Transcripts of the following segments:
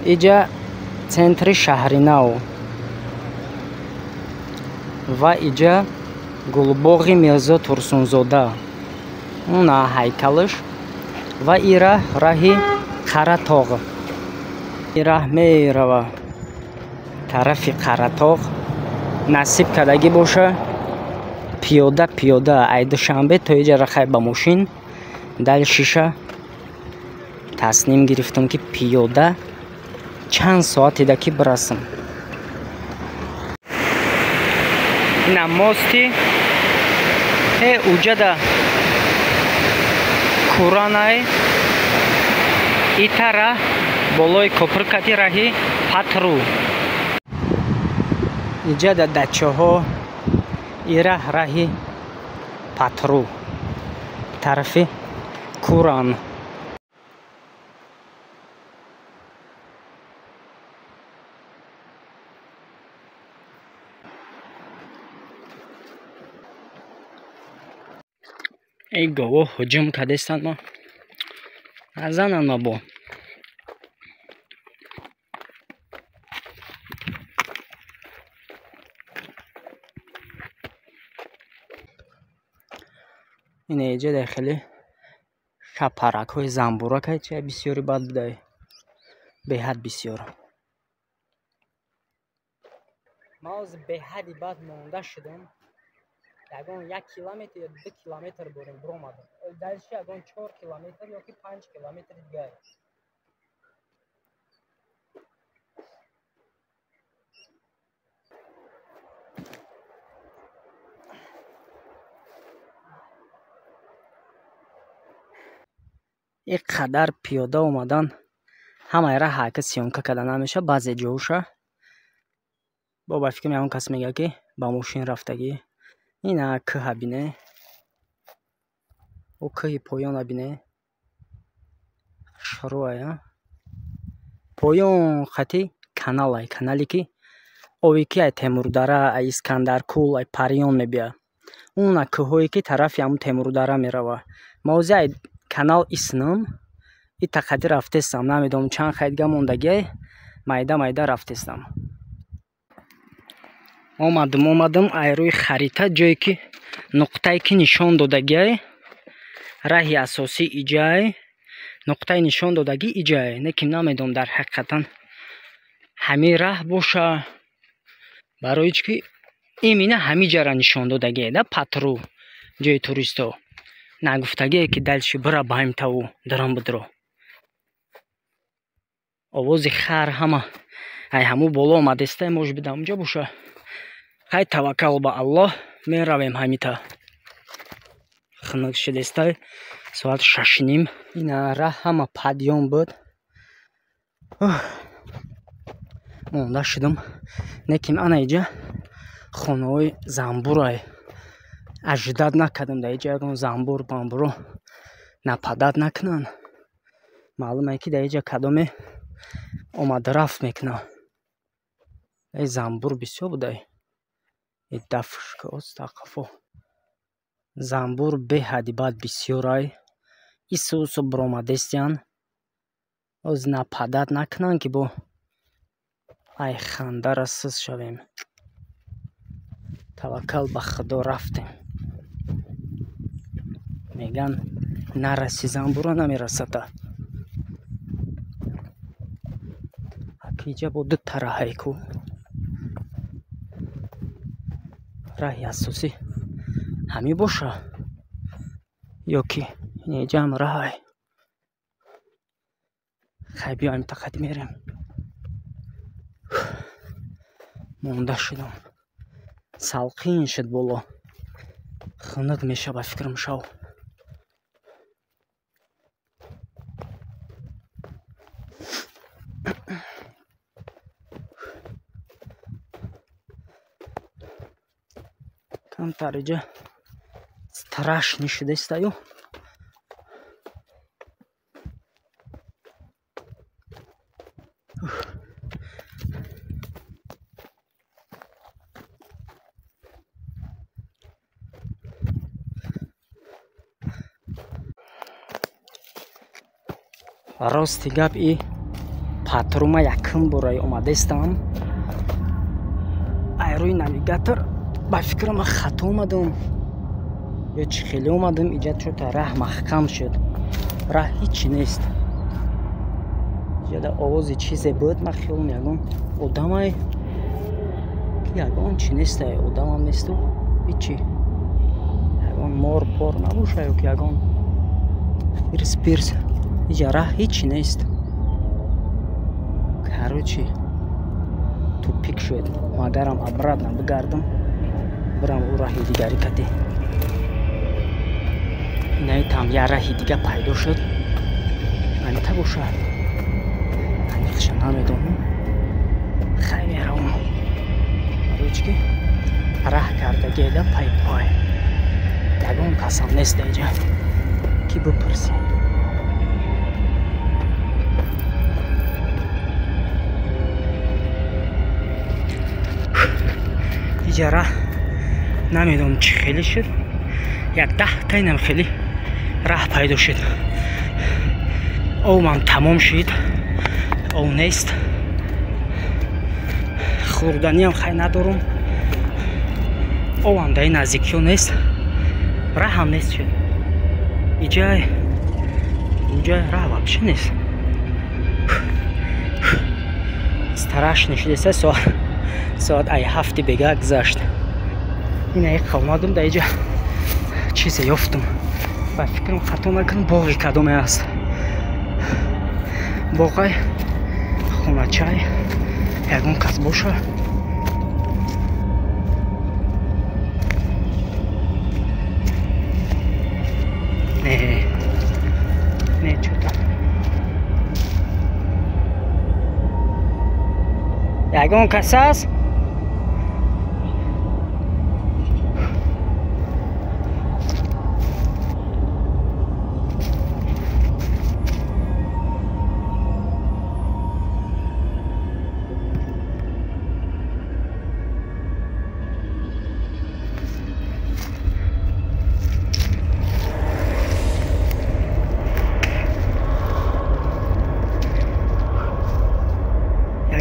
اینجا центри шаҳри нав ва اینجا гулбоғи Мирзо Турсунзода уна ҳайкалаш ва ира раҳи Қаратоғ. Раҳ мерава тарафи Қаратоғ. насиб кардагӣ боша пиёда айдушанбе то инҷа рахай ба мошин дали шиша тасним гирифтам ки пиёда чанд соати даки бирасам. ина мости уҷада куранай итара болои копркати раҳи патру иҷада дачаҳо ира раҳи патру тарафи куран. ای گاوا ҳуҷум кардестанд ма назананд ма бо ин эҷа дахили шапаракҳои замбуракай чай бисёри бад будай беҳад бисёр ма оз беҳади бад монда шудам. ягон 1 километр ё 2 километр бурем бромадам. дальше ягон 4 километр ё ки 5 километр дигар. ин қадар пиёда омадан ҳамаира ҳаракат сёнка карда намеша. баъзе ҷоҳоша бо ба фикр ягон кас мега ки ба мошин рафтагӣ. ина кӯҳа бине о кӯҳи поёна бине шуруая поён хати каналай канале ки ови ки ай Темурдара ай Искандаркул ай Париён мебия. уна кӯҳое ки тарафи ҳамун Темурдара мерава. мавзи ай канал иснам и тақади рафтестам намедонам чанд хайдга мондагиай майда рафтестам. омадам ай рӯи харита ҷое ки нуқтае ки нишон додагиай раҳи асосӣ иҷаай нуқтаи нишон додагӣ иҷаай. лекин намедонам дар ҳақиқатан ҳамин раҳ боша барои чи ки имина ҳамин ҷара нишон додагиай да патру ҷои туристо нагуфтагие ки дальши бира баҳимтаву дарам будро овози хар ҳама ай ҳаму боло омадестай мош бида унҷа боша. хай таваккал ба Аллоҳ меравем ҳамита хунук шидестай соат 6:30. ина раҳ ҳама падён буд. монда шудам лекин ана иҷа хонаҳои замбурай аждад накардам дар иҷа ягон замбур бамбуро нападад накунанд. маълумае ки дар иҷа кадоме омадарафт мекунад. ай замбур бисёр будай дафшка остақафо замбур беҳади бад бисёрай исусу бромадестян оз нападад накунанд ки бо ай хандара сус шавем. таваккал ба худо рафтем. меган нараси замбура намерасада. акиҷа бо ду тараҳайку раҳи асосӣ ҳамин боша ё ки инеҷам раҳай. хай биёем тақади мерем. монда шудам салқин шуд боло хунук меша ба фикрам шав. камтар иҷа страшни шудестаю. рости гап патрума якум бора омадастам. Айрӯи навигатор ба фикрам хато омадам ё чӣ хеле омадам иҷа чӯта раҳ маҳкам шуд. Раҳ ҳичи нест. Иҷада овози чизе буд, ман хиёлам ягон одамай ки ягон чӣ нестай, одамам несту ҳичи. Ягон мор пор набоша ё ки ягон пирс. Иҷа раҳ ҳичи нест. Короче тупик шуд. Магарам обратно бигардам, бирам у раҳи дигари кати. Инаи там я раҳи дига пайдо шуд. Анита бошад. Аниқша намедонам. Хай меравам. Ручки раҳ кардагида пай. Ягон касам нест инҷа ки бипурсӣ. иҷа раҳ намедонам чӣ хеле шуд. Як 10 таинам хеле раҳ пайдо шуд. Овам тамом шуд. Ов нест. Хӯрданиам хай надорам. Овам дар ин наздикиё нест. Раҳам нест шуд. Иҷай раҳ вообще нест. Страшно шудеса соат ай 7 бега гузашт. Ина як омадам дар иҷа чизе ёфтам. Ба фикрам хато накунам боғи кадоме аст. Боғай хоначай ягон кас боша. Не чута. Ягон кас аст?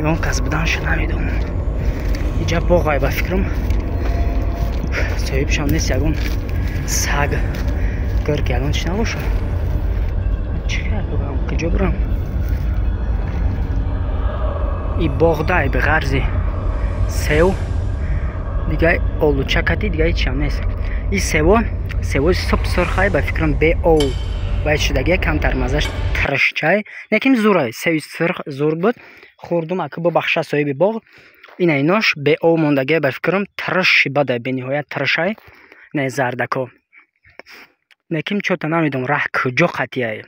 ягон кас буданшо намедонам. иҷа боғай ба фикрам соҳибшам нест. Ягон саг гирк ягон чи набоша. Чӣ хеле бурам? куҷо бурам? И боғдай би ғарзи сев дигай олуча кати дигай чиам нест. И севои суб сурхай ба фикрам бе ов байд шудагия камтар мазаш тиршчай. Неким зурай севи сурх зур буд. Хурдум ака бубахша соҳиби боғ. Ина инош бе ов мондагия ба фикрам тирши бадай бениҳоят тиршай. Не зардако. Неким чота намедонам раҳ куҷо қатияй.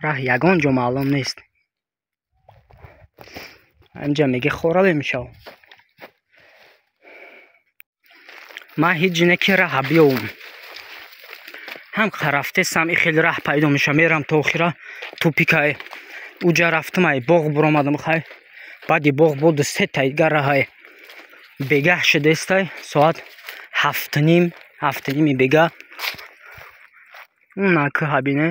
раҳ ягон ҷо маълум нест. инҷа меги хорале мешав. ман ҳеҷ ҷине ки раҳа биёвам. ҳамқа рафтесам и хеле раҳ пайдо меша. Мерам то охира тупикай. уҷа рафтам ай боғ буромадам хай. баъди боғ буду 3 тайга раҳай. бега шудестай соат 7:30 бега. унака ҳабине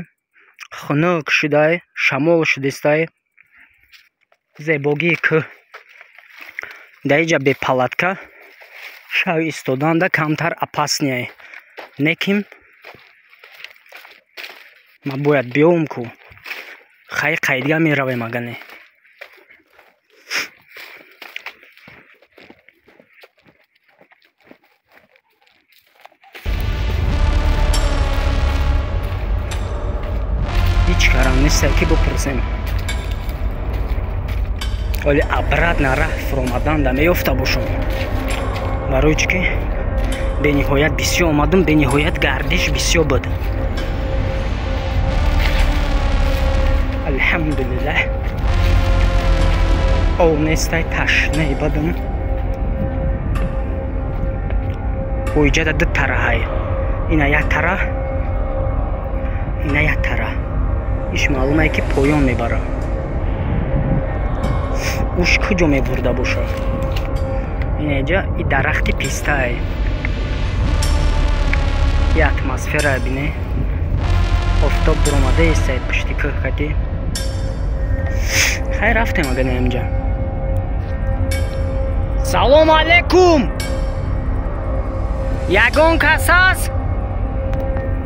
хунук шудай шамол шудестай. зебогии кӯҳ. дар иҷа бепалатка шави истоданда камтар опасняй. Неким ма бояд биёвам ку. хай қайдига меравем агане. ҳеҷ карам нестай ки бупурсем. оли обратно раҳ фуромаданда меёфта бошам. барои чӣ ки бениҳоят бисёр омадам. бениҳоят гардиш бисёр буд. алҳамдулиллаҳ. ов нестай ташнаи бадам. оиҷада 2 тараҳай. ина як тара. ина як тара. иш маълумае ки поён мебара. уш куҷо мебурда боша. инҷа и дарахти пистаи. и атмосфера бине. آفتاب برآمده ایستید پشت کوه کتی. خیر رفتیم اگه اینجا. سلام علیکم. یگان کس هست؟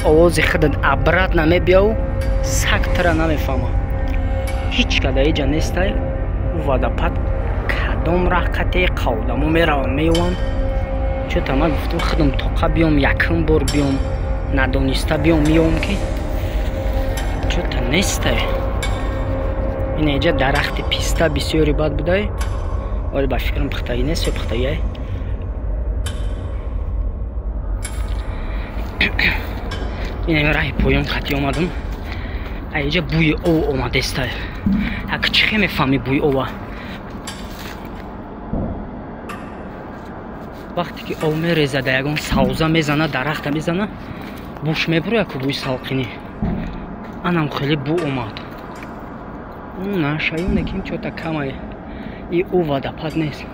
آواز خودت عبرت نمیبیاو، سکتره نمیفهمه. هیچ کده ایجا نیسته. ودپت کدام رقتی قولمو میروان میوان. چه تمام گفتم خودم توقع بیام یکم بار بیام ندانسته بیام میام که چه تا نیسته. این اینجا درخت پیسته بسیاری بد بوده، ولی با فکرم پختگی نیست یا پختگی های. این راه پایان خطی آمدم. اینجا بوی او آمده است. اگه چه میفهمی بوی او؟ وقتی که او میریزه در یگان سوزه میزنه، درخت میزنه، بوش میبره که بوی سالقینی. انم خیلی بو اومد. نه شایونه که این چوتا کمه ای او ودپت نیست.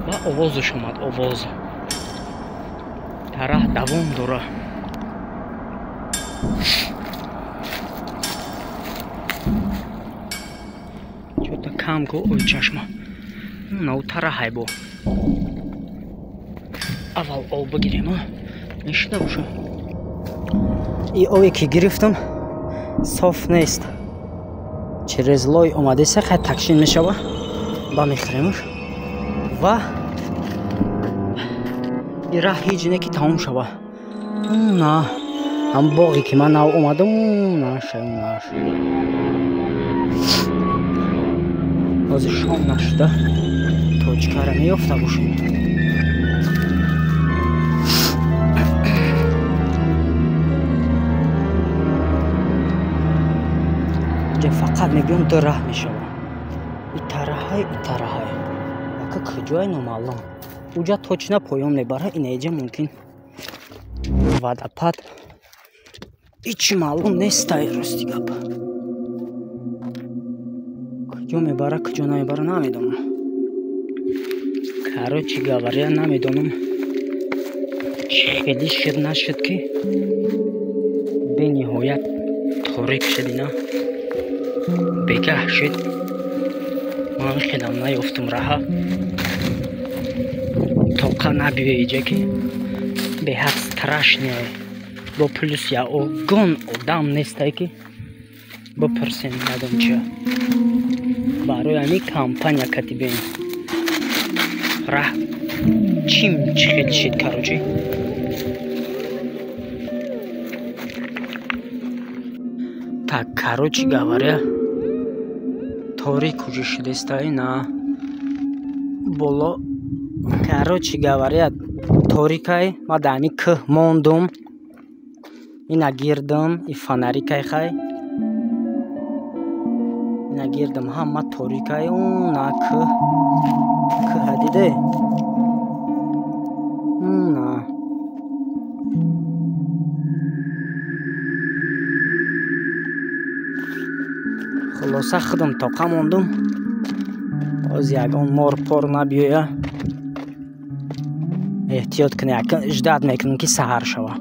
و آوازش اومد، آواز طرح دوام داره. چوتا کم که اوی چشمه نو طرح های بو. اول او بگیریم نشده باشم. ای اوی که گرفتم صاف نیست. چرزلای اومده سه خیلی تکشین میشه با میخریمش و ای راه هیچ نه که تمام شوه. نه هم باقی که من نو اومدم نشه باز شام نشده تا چکاره میافته باشیم. فقط میبینم دو راه میشوه. این طرح های که کجای نامعلوم. اوجا توچنه پایان میبره. این اینجا ممکن ودپت هیچی معلوم نیست. راستی گپ کجا میبره کجا نمیبره نمیدونم. کارو چی گواره نمیدونم. خیلی شد نشد که به نهایت تاریک شد. اینا بگه شد. من خیلم نیافتم راه توقع نبیه ایجا که به حد страшне. با پلیس یا اوگان آدم نیسته که بپرسیم ندم چه برای همی کمپانیا کتی بین راه چیم چی خیلی شد کاروچی. так короче говоря تاریک کجا شده است. نه بالا короче говоря تاریکای ما دمی که موندم. اینا گیردم ای فنریکای خای اینا گیردم همه تاریکای اون نه که هدیده نه خلاصه خودم طاقه موندم. باز یگان مار پار نبیایه. احتیاط کنی اجداد میکنم که سهر شوه.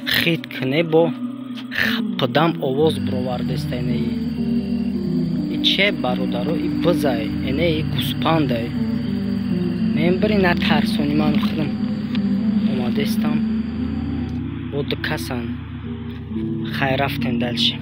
خید کنی با قدم آواز برآورده است. ای چه برادرو ای بزای اینه ای گوسپنده میبری نترسونی. من خودم اومده استم با دو کسان خیر رفتن دلشیم.